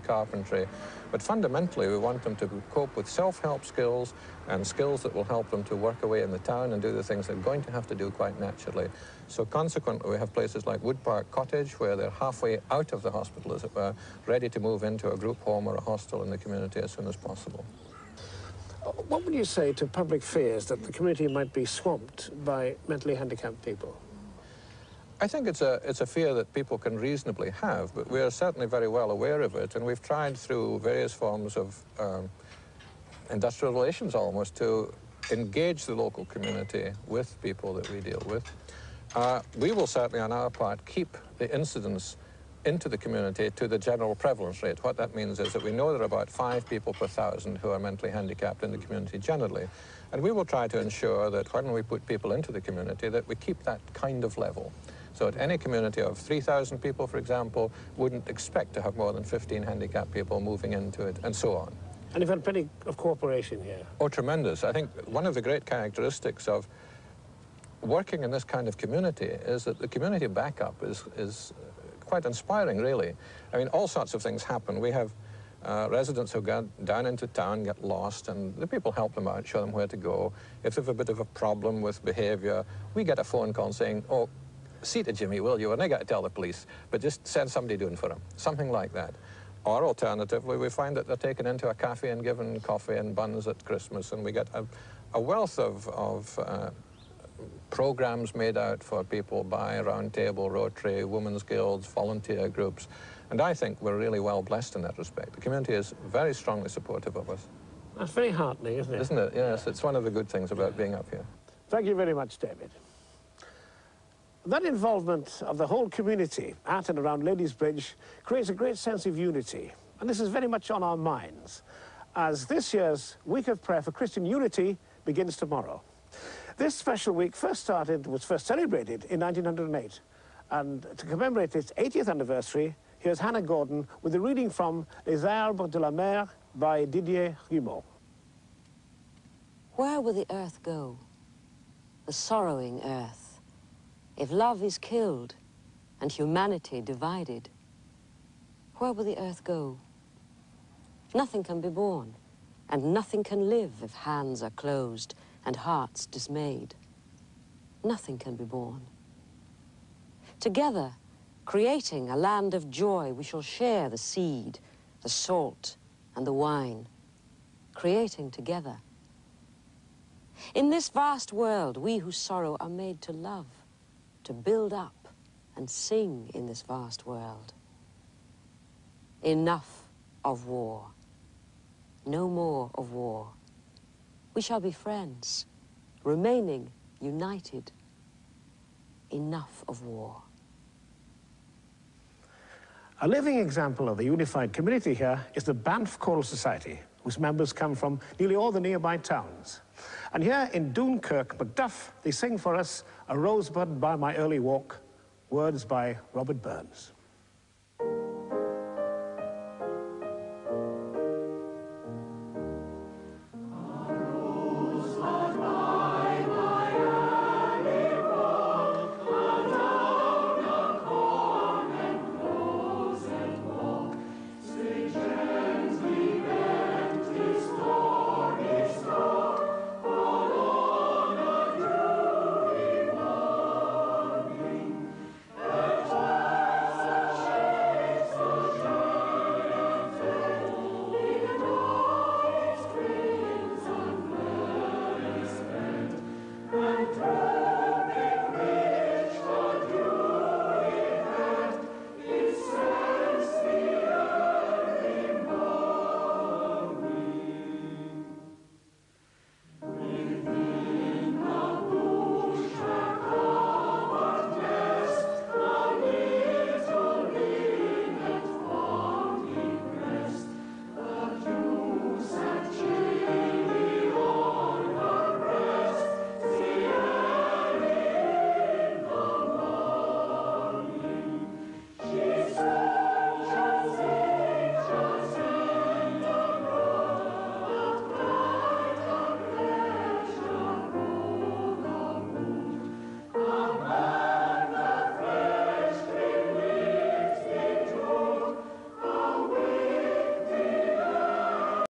carpentry. But fundamentally, we want them to cope with self-help skills and skills that will help them to work away in the town and do the things they're going to have to do quite naturally. So consequently, we have places like Wood Park Cottage, where they're halfway out of the hospital, as it were, ready to move into a group home or a hostel in the community as soon as possible. What would you say to public fears that the community might be swamped by mentally handicapped people? I think it's a fear that people can reasonably have, but we are certainly very well aware of it, and we've tried through various forms of industrial relations almost to engage the local community with people that we deal with. We will certainly on our part keep the incidence into the community to the general prevalence rate. What that means is that we know there are about 5 people per 1,000 who are mentally handicapped in the community generally, and we will try to ensure that when we put people into the community that we keep that kind of level. So at any community of 3,000 people, for example, wouldn't expect to have more than 15 handicapped people moving into it, and so on. And you've had plenty of cooperation here. Oh, tremendous. I think one of the great characteristics of working in this kind of community is that the community backup is quite inspiring, really. I mean, all sorts of things happen. We have residents who go down into town, get lost, and the people help them out, show them where to go. If they have a bit of a problem with behavior, we get a phone call saying, oh, see to Jimmy, will you? And I got to tell the police, but just send somebody doing for him. Something like that. Or alternatively, we find that they're taken into a cafe and given coffee and buns at Christmas, and we get a wealth of programs made out for people by Round Table, Rotary, Women's Guilds, volunteer groups. And I think we're really well blessed in that respect. The community is very strongly supportive of us. That's very heartening, isn't it? Isn't it? Yes, it's one of the good things about being up here. Thank you very much, David. That involvement of the whole community at and around Ladies' Bridge creates a great sense of unity. And this is very much on our minds, as this year's Week of Prayer for Christian Unity begins tomorrow. This special week was first celebrated in 1908. And to commemorate its 80th anniversary, here's Hannah Gordon with a reading from Les Arbres de la Mer by Didier Rimbaud. Where will the earth go, the sorrowing earth, if love is killed and humanity divided? Where will the earth go? Nothing can be born, and nothing can live if hands are closed and hearts dismayed. Nothing can be born. Together, creating a land of joy, we shall share the seed, the salt, and the wine, creating together. In this vast world, we who sorrow are made to love, to build up and sing in this vast world. Enough of war. No more of war. We shall be friends, remaining united. Enough of war. A living example of the unified community here is the Banff Choral Society, whose members come from nearly all the nearby towns. And here in Banff Macduff, they sing for us A Rosebud by My Early Walk, words by Robert Burns.